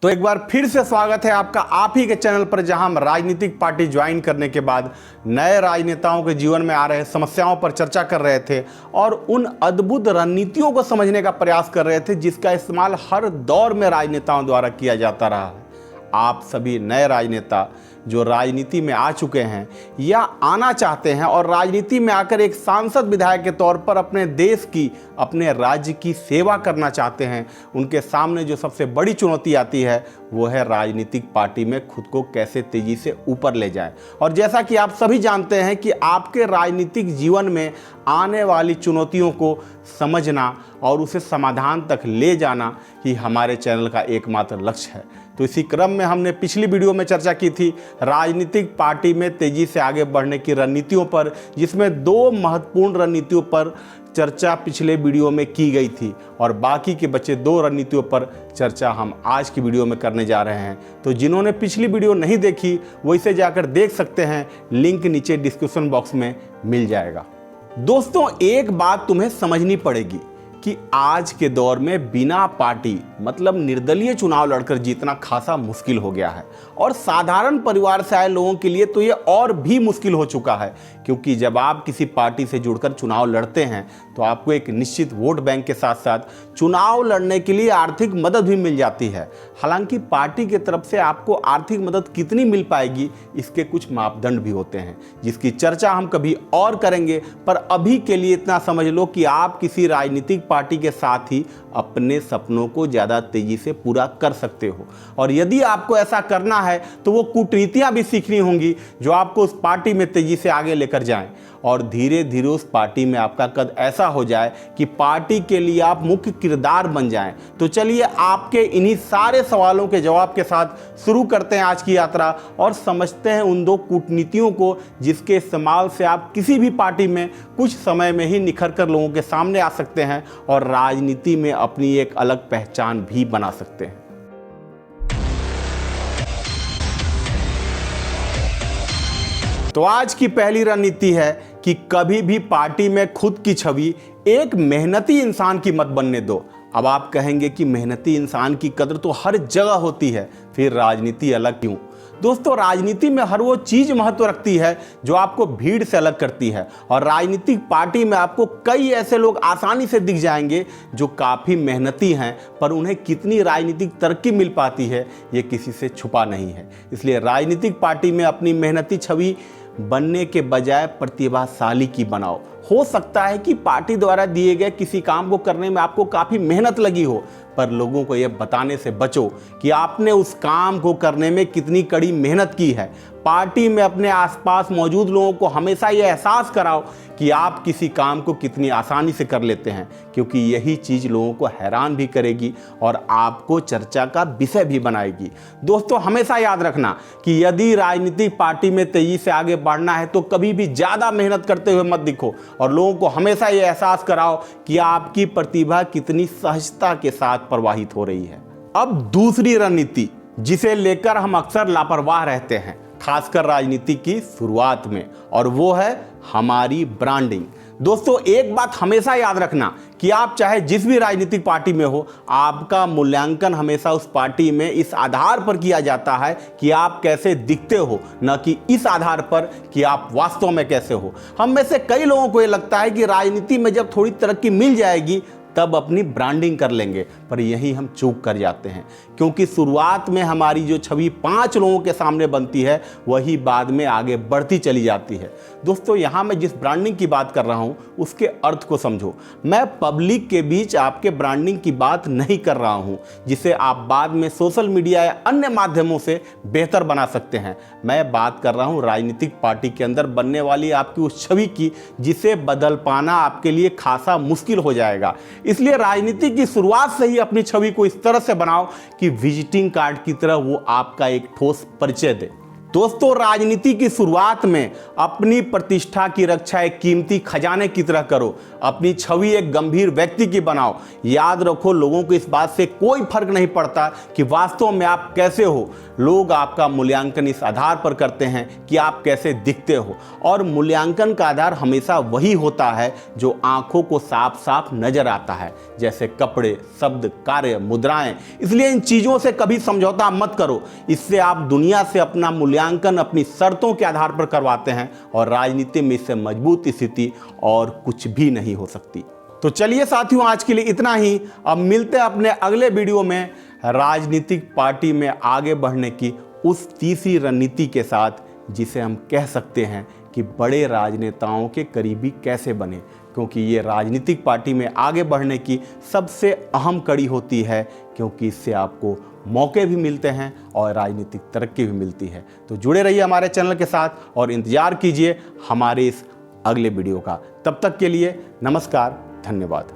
तो एक बार फिर से स्वागत है आपका आप ही के चैनल पर, जहां हम राजनीतिक पार्टी ज्वाइन करने के बाद नए राजनेताओं के जीवन में आ रहे समस्याओं पर चर्चा कर रहे थे और उन अद्भुत रणनीतियों को समझने का प्रयास कर रहे थे जिसका इस्तेमाल हर दौर में राजनेताओं द्वारा किया जाता रहा है। आप सभी नए राजनेता जो राजनीति में आ चुके हैं या आना चाहते हैं और राजनीति में आकर एक सांसद विधायक के तौर पर अपने देश की, अपने राज्य की सेवा करना चाहते हैं, उनके सामने जो सबसे बड़ी चुनौती आती है वो है राजनीतिक पार्टी में खुद को कैसे तेजी से ऊपर ले जाएं। और जैसा कि आप सभी जानते हैं कि आपके राजनीतिक जीवन में आने वाली चुनौतियों को समझना और उसे समाधान तक ले जाना ही हमारे चैनल का एकमात्र लक्ष्य है। तो इसी क्रम में हमने पिछली वीडियो में चर्चा की थी राजनीतिक पार्टी में तेजी से आगे बढ़ने की रणनीतियों पर, जिसमें दो महत्वपूर्ण रणनीतियों पर चर्चा पिछले वीडियो में की गई थी और बाकी के बचे दो रणनीतियों पर चर्चा हम आज की वीडियो में करने जा रहे हैं। तो जिन्होंने पिछली वीडियो नहीं देखी वो इसे जाकर देख सकते हैं, लिंक नीचे डिस्क्रिप्शन बॉक्स में मिल जाएगा। दोस्तों, एक बात तुम्हें समझनी पड़ेगी कि आज के दौर में बिना पार्टी मतलब निर्दलीय चुनाव लड़कर जीतना खासा मुश्किल हो गया है और साधारण परिवार से आए लोगों के लिए तो ये और भी मुश्किल हो चुका है, क्योंकि जब आप किसी पार्टी से जुड़कर चुनाव लड़ते हैं तो आपको एक निश्चित वोट बैंक के साथ साथ चुनाव लड़ने के लिए आर्थिक मदद भी मिल जाती है। हालांकि पार्टी की तरफ से आपको आर्थिक मदद कितनी मिल पाएगी इसके कुछ मापदंड भी होते हैं, जिसकी चर्चा हम कभी और करेंगे। पर अभी के लिए इतना समझ लो कि आप किसी राजनीतिक पार्टी के साथ ही अपने सपनों को ज़्यादा तेजी से पूरा कर सकते हो। और यदि आपको ऐसा करना है तो वो कूटनीतियाँ भी सीखनी होंगी जो आपको उस पार्टी में तेजी से आगे लेकर जाएं और धीरे धीरे उस पार्टी में आपका कद ऐसा हो जाए कि पार्टी के लिए आप मुख्य किरदार बन जाएं। तो चलिए आपके इन्हीं सारे सवालों के जवाब के साथ शुरू करते हैं आज की यात्रा और समझते हैं उन दो कूटनीतियों को जिसके इस्तेमाल से आप किसी भी पार्टी में कुछ समय में ही निखर कर लोगों के सामने आ सकते हैं और राजनीति में अपनी एक अलग पहचान भी बना सकते हैं। तो आज की पहली रणनीति है कि कभी भी पार्टी में खुद की छवि एक मेहनती इंसान की मत बनने दो। अब आप कहेंगे कि मेहनती इंसान की कदर तो हर जगह होती है, फिर राजनीति अलग क्यों? दोस्तों, राजनीति में हर वो चीज महत्व रखती है जो आपको भीड़ से अलग करती है और राजनीतिक पार्टी में आपको कई ऐसे लोग आसानी से दिख जाएंगे जो काफ़ी मेहनती हैं, पर उन्हें कितनी राजनीतिक तरक्की मिल पाती है ये किसी से छुपा नहीं है। इसलिए राजनीतिक पार्टी में अपनी मेहनती छवि बनने के बजाय प्रतिभाशाली की बनाओ। हो सकता है कि पार्टी द्वारा दिए गए किसी काम को करने में आपको काफ़ी मेहनत लगी हो, पर लोगों को यह बताने से बचो कि आपने उस काम को करने में कितनी कड़ी मेहनत की है। पार्टी में अपने आसपास मौजूद लोगों को हमेशा यह एहसास कराओ कि आप किसी काम को कितनी आसानी से कर लेते हैं, क्योंकि यही चीज़ लोगों को हैरान भी करेगी और आपको चर्चा का विषय भी बनाएगी। दोस्तों, हमेशा याद रखना कि यदि राजनीतिक पार्टी में तेजी से आगे बढ़ना है तो कभी भी ज़्यादा मेहनत करते हुए मत दिखो और लोगों को हमेशा ये एहसास कराओ कि आपकी प्रतिभा कितनी सहजता के साथ प्रवाहित हो रही है। अब दूसरी रणनीति जिसे लेकर हम अक्सर लापरवाह रहते हैं, खासकर राजनीति की शुरुआत में, और वो है हमारी ब्रांडिंग। दोस्तों, एक बात हमेशा याद रखना कि आप चाहे जिस भी राजनीतिक पार्टी में हो, आपका मूल्यांकन हमेशा उस पार्टी में इस आधार पर किया जाता है कि आप कैसे दिखते हो, न कि इस आधार पर कि आप वास्तव में कैसे हो। हम में से कई लोगों को ये लगता है कि राजनीति में जब थोड़ी तरक्की मिल जाएगी तब अपनी ब्रांडिंग कर लेंगे, पर यही हम चूक कर जाते हैं, क्योंकि शुरुआत में हमारी जो छवि 5 लोगों के सामने बनती है वही बाद में आगे बढ़ती चली जाती है। दोस्तों, यहाँ मैं जिस ब्रांडिंग की बात कर रहा हूँ उसके अर्थ को समझो। मैं पब्लिक के बीच आपके ब्रांडिंग की बात नहीं कर रहा हूँ जिसे आप बाद में सोशल मीडिया या अन्य माध्यमों से बेहतर बना सकते हैं। मैं बात कर रहा हूँ राजनीतिक पार्टी के अंदर बनने वाली आपकी उस छवि की जिसे बदल पाना आपके लिए खासा मुश्किल हो जाएगा। इसलिए राजनीति की शुरुआत से ही अपनी छवि को इस तरह से बनाओ कि विजिटिंग कार्ड की तरह वो आपका एक ठोस परिचय दे। दोस्तों, राजनीति की शुरुआत में अपनी प्रतिष्ठा की रक्षा एक कीमती खजाने की तरह करो। अपनी छवि एक गंभीर व्यक्ति की बनाओ। याद रखो, लोगों को इस बात से कोई फर्क नहीं पड़ता कि वास्तव में आप कैसे हो। लोग आपका मूल्यांकन इस आधार पर करते हैं कि आप कैसे दिखते हो, और मूल्यांकन का आधार हमेशा वही होता है जो आंखों को साफ साफ नजर आता है, जैसे कपड़े, शब्द, कार्य, मुद्राएं। इसलिए इन चीजों से कभी समझौता मत करो। इससे आप दुनिया से अपना मूल्यांकन अपनी शर्तों के आधार पर करवाते हैं, और राजनीति में इससे मजबूत स्थिति और कुछ भी नहीं हो सकती। तो चलिए साथियों, आज के लिए इतना ही। अब मिलते हैं अपने अगले वीडियो में राजनीतिक पार्टी में आगे बढ़ने की उस तीसरी रणनीति के साथ, जिसे हम कह सकते हैं कि बड़े राजनेताओं के करीबी कैसे बने, क्योंकि ये राजनीतिक पार्टी में आगे बढ़ने की सबसे अहम कड़ी होती है, क्योंकि इससे आपको मौके भी मिलते हैं और राजनीतिक तरक्की भी मिलती है। तो जुड़े रहिए हमारे चैनल के साथ और इंतजार कीजिए हमारे इस अगले वीडियो का। तब तक के लिए नमस्कार, धन्यवाद।